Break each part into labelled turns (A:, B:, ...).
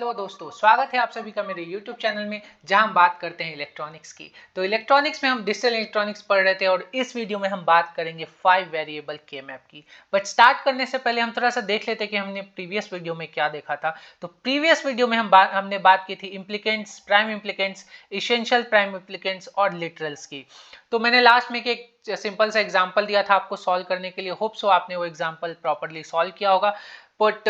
A: Hello दोस्तों, स्वागत है आप सभी का मेरे YouTube चैनल में जहां हम बात करते हैं इलेक्ट्रॉनिक्स की। तो इलेक्ट्रॉनिक्स में हम डिजिटल इलेक्ट्रॉनिक्स पढ़ रहे थे और इस वीडियो में हम बात करेंगे 5 वेरिएबल के मैप की। बट स्टार्ट करने से पहले हम थोड़ा सा देख लेते हैं कि हमने प्रीवियस वीडियो में क्या देखा था। तो प्रीवियस वीडियो में हमने बात की थी implicants, prime implicants, essential prime implicants और लिटरल्स की। तो मैंने लास्ट में एक सिंपल सा एग्जांपल दिया था आपको सॉल्व करने के लिए। होप सो आपने वो एग्जांपल प्रॉपर्ली सॉल्व किया होगा। But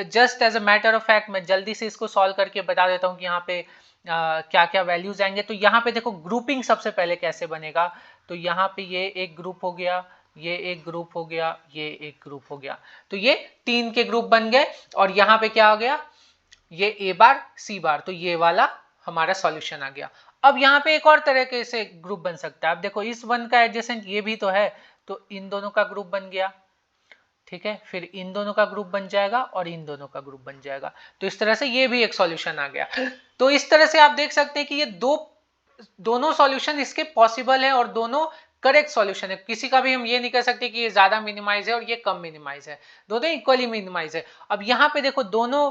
A: just as a matter of fact मैं जल्दी से इसको सॉल्व करके बता देता हूँ कि यहाँ पे क्या क्या वैल्यूज आएंगे। तो यहाँ पे देखो ग्रुपिंग सबसे पहले कैसे बनेगा। तो यहाँ पे ये एक ग्रुप हो गया, ये एक ग्रुप हो गया, ये एक ग्रुप हो गया। तो ये 3 के ग्रुप बन गए और यहाँ पे क्या हो गया, ये ए बार सी बार। तो ये वाला हमारा सॉल्यूशन आ गया। अब यहाँ पे एक और तरह के से ग्रुप बन सकता है। अब देखो इस वन का एडजेसेंट ये भी तो है, तो इन दोनों का ग्रुप बन गया, ठीक है। फिर इन दोनों का ग्रुप बन जाएगा और इन दोनों का ग्रुप बन जाएगा। तो इस तरह से ये भी एक सॉल्यूशन आ गया। तो इस तरह से आप देख सकते हैं कि ये दोनों सॉल्यूशन इसके पॉसिबल है और दोनों करेक्ट सॉल्यूशन है। किसी का भी हम ये नहीं कह सकते कि ये ज्यादा मिनिमाइज है और ये कम मिनिमाइज है, दोनों इक्वली मिनिमाइज है। अब यहाँ पे देखो दोनों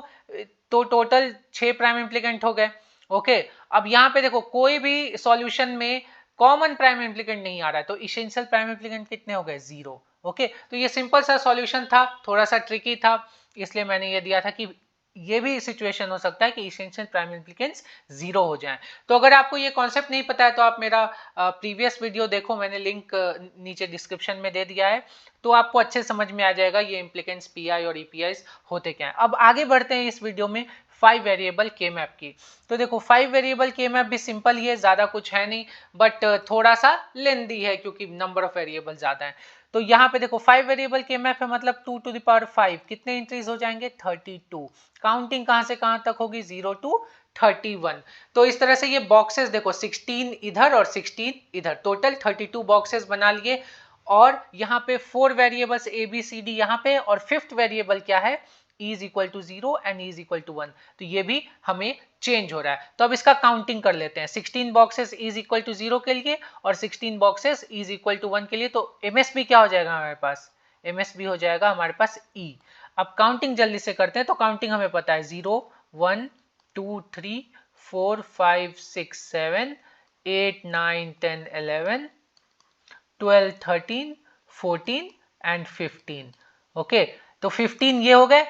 A: तो टोटल 6 प्राइम इम्प्लीकेंट हो गए। ओके, अब यहाँ पे देखो कोई भी सॉल्यूशन में कॉमन प्राइम इम्प्लीकेंट नहीं आ रहा है, तो इसेंशियल प्राइम इम्प्लीकेंट कितने हो गए, 0। ओके, तो ये सिंपल सा सॉल्यूशन था, थोड़ा सा ट्रिकी था, इसलिए मैंने ये दिया था कि ये भी सिचुएशन हो सकता है कि इसेंशियल प्राइम इम्प्लीकेंट्स 0 हो जाएं। तो अगर आपको ये कॉन्सेप्ट नहीं पता है तो आप मेरा प्रीवियस वीडियो देखो, मैंने लिंक नीचे डिस्क्रिप्शन में दे दिया है, तो आपको अच्छे समझ में आ जाएगा ये इम्प्लीकेंट्स पीआई और ईपीआई होते क्या है। अब आगे बढ़ते हैं इस वीडियो में 5 वेरिएबल के मैप की। तो देखो 5 वेरिएबल के मैप भी सिंपल ही है, ज्यादा कुछ है नहीं, बट थोड़ा सा लेंदी है क्योंकि नंबर ऑफ वेरिएबल ज्यादा है। तो यहाँ पे देखो 5 वेरिएबल के मैप है, मतलब 2 टू द पावर 5 कितने एंट्रीज हो जाएंगे, 32। काउंटिंग कहां से कहां तक होगी, 0 टू 31। तो इस तरह से ये बॉक्सेस देखो 16 इधर और 16 इधर, टोटल 32 बॉक्सेस बना लिए। और यहाँ पे 4 variables A B C D यहाँ पे, और 5th वेरिएबल क्या है, e is equal to 0 and e is equal to 1। तो ये भी हमें चेंज हो रहा है। तो अब इसका काउंटिंग कर लेते हैं। 16 boxes e is equal to 0 के लिए और 16 boxes e is equal to 1 के लिए। तो MSB क्या हो जाएगा हमारे पास, MSB हो जाएगा हमारे पास e। अब काउंटिंग जल्दी से करते हैं। तो काउंटिंग हमें पता है 0 1 2 3 4 5 6 7 8 9 10 11 12 13 14 एंड 15। ओके, तो 15 ये हो गए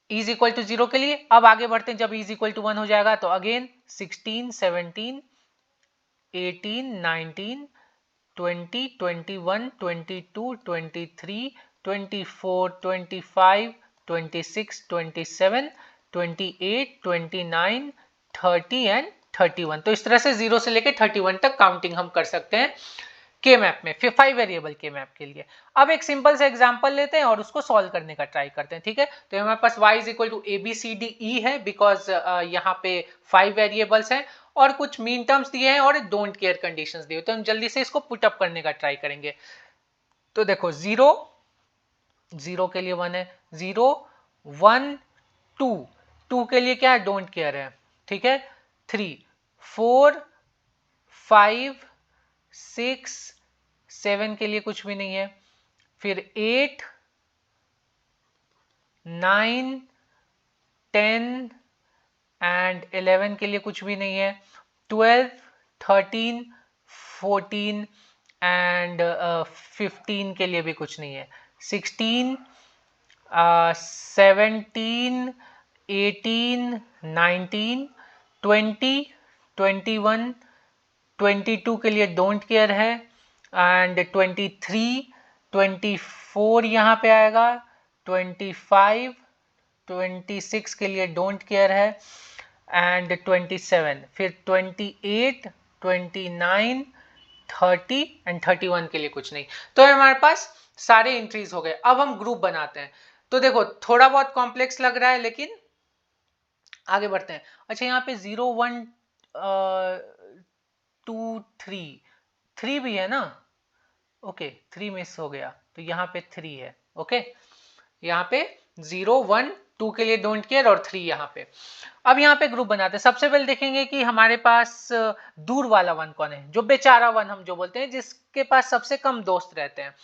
A: इज इक्वल टू 0 के लिए। अब आगे बढ़ते हैं, जब इज इक्वल टू 1 हो जाएगा तो अगेन 16 17 18 19 20 21 22 23 24 25 26 27 28 29 30 एंड 31। तो इस तरह से 0 से लेकर 31 तक काउंटिंग हम कर सकते हैं के मैप में, फिर 5 वेरिएबल के मैप के लिए। अब एक सिंपल सा एग्जांपल लेते हैं और उसको सॉल्व करने का ट्राई करते हैं, ठीक है। तो हमारे पास y is equal to A B C D E है, बिकॉज यहाँ पे 5 वेरिएबल्स हैं और कुछ मीन टर्म्स दिए हैं और डोंट केयर कंडीशंस दिए। तो हम जल्दी से इसको पुट अप करने का ट्राई करेंगे। तो देखो 0 0 के लिए 1 है, 0 1 2 2 के लिए क्या है, डोंट केयर है, ठीक है। 3 4 5 6 7 के लिए कुछ भी नहीं है। फिर 8 9 10 एंड 11 के लिए कुछ भी नहीं है। 12 13 14 एंड 15 के लिए भी कुछ नहीं है। 16 17 18 19 20 21 22 के लिए डोंट केयर है एंड 23 24 यहाँ पे आएगा, 25 26 के लिए डोंट केयर है एंड 27, फिर 28 29 30 एंड 31 के लिए कुछ नहीं। तो हमारे पास सारे एंट्रीज हो गए। अब हम ग्रुप बनाते हैं। तो देखो थोड़ा बहुत कॉम्प्लेक्स लग रहा है लेकिन आगे बढ़ते हैं। अच्छा, यहाँ पे 0 1 2 3 3 भी है ना, ओके 3 मिस हो गया, तो यहाँ पे 3 है। ओके, यहाँ पे 0 1 2 के लिए डोंट केयर और 3 यहाँ पे। अब यहाँ पे ग्रुप बनाते हैं। सबसे पहले देखेंगे कि हमारे पास दूर वाला वन कौन है, जो बेचारा वन हम जो बोलते हैं, जिसके पास सबसे कम दोस्त रहते हैं।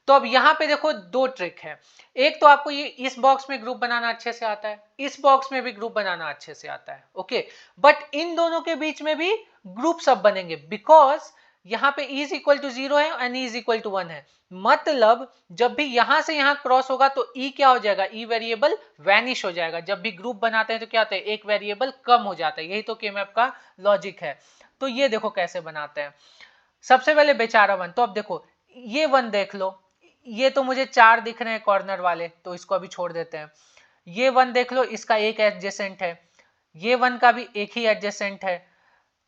A: तो अब यहाँ पे देखो दो ट्रिक है। एक तो आपको ये इस बॉक्स में ग्रुप बनाना अच्छे से आता है, इस बॉक्स में भी ग्रुप बनाना अच्छे से आता है, ओके। बट इन दोनों के बीच में भी ग्रुप सब बनेंगे, बिकॉज यहाँ पे e इज इक्वल टू 0 है and e is equal to 1 है। मतलब जब भी यहां से यहां क्रॉस होगा तो e क्या हो जाएगा, e वेरिएबल वैनिश हो जाएगा। जब भी ग्रुप बनाते हैं तो क्या होता है, एक वेरिएबल कम हो जाता है। यही तो K-मैप का लॉजिक है। तो ये देखो कैसे बनाते हैं। सबसे पहले बेचारा 1, तो अब देखो ये 1 देख लो, ये तो मुझे 4 दिख रहे हैं कॉर्नर वाले, तो इसको अभी छोड़ देते हैं। ये 1 देख लो, इसका एक एडजेसेंट है, ये 1 का भी एक ही एडजेसेंट है,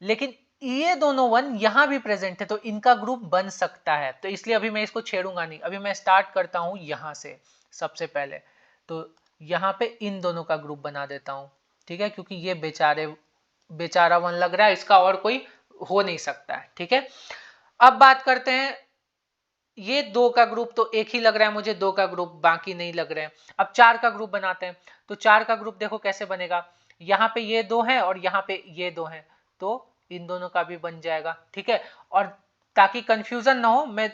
A: लेकिन ये दोनों 1 यहां भी प्रेजेंट है, तो इनका ग्रुप बन सकता है। तो इसलिए अभी मैं इसको छेड़ूंगा नहीं, अभी मैं स्टार्ट करता हूं यहां से सबसे पहले। तो यहां पे इन दोनों का ग्रुप बना देता हूं, ठीक है, क्योंकि ये बेचारा 1 लग रहा है, इसका और कोई हो नहीं सकता है, ठीक है। अब बात करते हैं, ये 2 का ग्रुप तो एक ही लग रहा है मुझे, 2 का ग्रुप बाकी नहीं लग रहे हैं। अब 4 का ग्रुप बनाते हैं। तो 4 का ग्रुप देखो कैसे बनेगा, यहाँ पे ये 2 हैं और यहाँ पे ये 2 हैं, तो इन दोनों का भी बन जाएगा, ठीक है। और ताकि कंफ्यूजन ना हो, मैं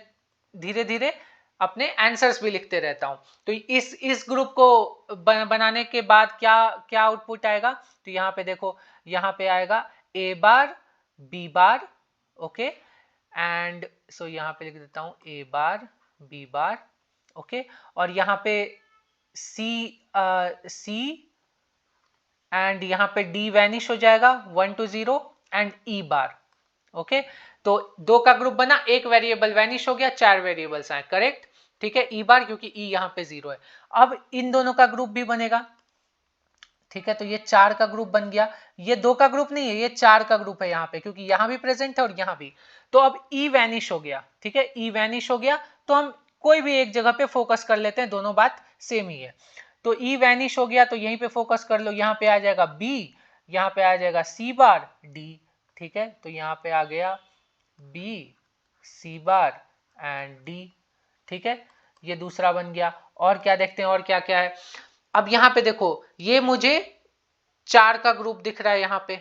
A: धीरे धीरे अपने आंसर्स भी लिखते रहता हूं। तो इस ग्रुप को बनाने के बाद क्या क्या आउटपुट आएगा, तो यहाँ पे देखो, यहाँ पे आएगा a bar b bar, okay, and so यहाँ पे लिख देता हूं a bar b bar, okay. और यहाँ पे c एंड यहाँ पे d वैनिश हो जाएगा 1 to 0 and e bar, okay. तो 2 का ग्रुप बना, एक वेरिएबल वैनिश हो गया, 4 वेरिएबल्स आए, करेक्ट, ठीक है, e बार, क्योंकि e यहाँ पे 0 है। अब इन दोनों का ग्रुप भी बनेगा, ठीक है। तो ये 4 का ग्रुप बन गया, ये 2 का ग्रुप नहीं है, ये 4 का ग्रुप है यहाँ पे, क्योंकि यहाँ भी प्रेजेंट है और यहाँ भी। तो अब e वैनिश हो गया, ठीक है, e वैनिश हो गया। तो हम कोई भी एक जगह पे फोकस कर लेते हैं, दोनों बात सेम ही है। तो e वैनिश हो गया, तो यहीं पे फोकस कर लो, यहाँ पे आ जाएगा b, यहाँ पे आ जाएगा c बार d, ठीक है। तो यहाँ पे आ गया b c bar and d, ठीक है, ये दूसरा बन गया। और क्या देखते हैं, और क्या क्या है। अब यहाँ पे देखो, ये मुझे 4 का ग्रुप दिख रहा है यहाँ पे,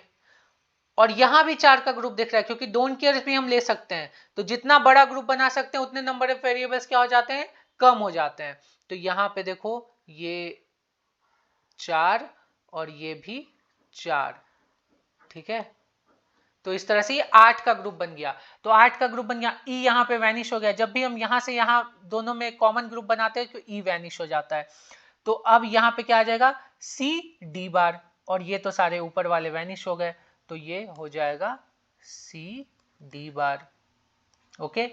A: और यहां भी 4 का ग्रुप दिख रहा है, क्योंकि डोंट केयर भी हम ले सकते हैं। तो जितना बड़ा ग्रुप बना सकते हैं उतने नंबर ऑफ वेरिएबल्स क्या हो जाते हैं, कम हो जाते हैं। तो यहाँ पे देखो, ये 4 और ये भी 4, ठीक है। तो इस तरह से ये 8 का ग्रुप बन गया। तो 8 का ग्रुप बन गया, ई यहाँ पे वैनिश हो गया। जब भी हम यहाँ से यहाँ दोनों में कॉमन ग्रुप बनाते हैं तो ई वैनिश हो जाता है। तो अब यहाँ पे क्या आ जाएगा, सी डी बार, और ये तो सारे ऊपर वाले वैनिश हो गए, तो ये हो जाएगा सी डी बार, ओके।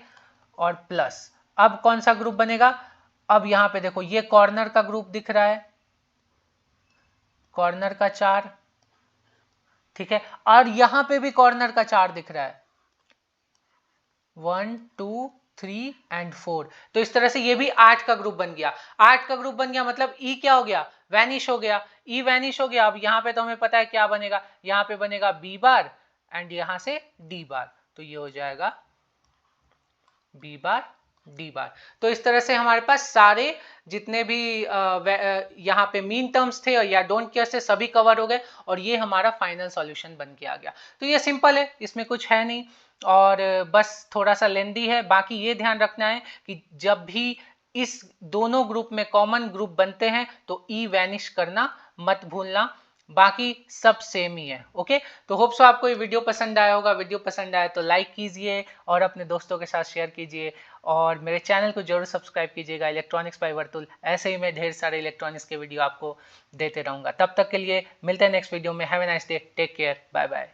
A: और प्लस, अब कौन सा ग्रुप बनेगा, अब यहाँ पे देखो, ये कॉर्नर का ग्रुप दिख रहा है, कॉर्नर का 4, ठीक है, और यहां पे भी कॉर्नर का 4 दिख रहा है, 1 2 3 एंड 4। तो इस तरह से ये भी 8 का ग्रुप बन गया। 8 का ग्रुप बन गया मतलब ई क्या हो गया, वैनिश हो गया, ई वैनिश हो गया। अब यहाँ पे तो हमें पता है क्या बनेगा, यहाँ पे बनेगा बी बार एंड यहां से डी बार, तो ये हो जाएगा बी बार डी बार। तो इस तरह से हमारे पास सारे जितने भी यहाँ पे मीन टर्म्स थे या डोंट केयर से सभी कवर हो गए, और ये हमारा फाइनल सॉल्यूशन बन के आ गया। तो ये सिंपल है, इसमें कुछ है नहीं, और बस थोड़ा सा लेंदी है। बाकी ये ध्यान रखना है कि जब भी इस दोनों ग्रुप में कॉमन ग्रुप बनते हैं तो ई वैनिश करना मत भूलना, बाकी सब सेम ही है, ओके। तो होप सो आपको ये वीडियो पसंद आया होगा। वीडियो पसंद आया तो लाइक कीजिए और अपने दोस्तों के साथ शेयर कीजिए, और मेरे चैनल को जरूर सब्सक्राइब कीजिएगा, इलेक्ट्रॉनिक्स बाय वर्तुल। ऐसे ही मैं ढेर सारे इलेक्ट्रॉनिक्स के वीडियो आपको देते रहूंगा। तब तक के लिए मिलते हैं नेक्स्ट वीडियो में। Have a nice day, take care, bye bye.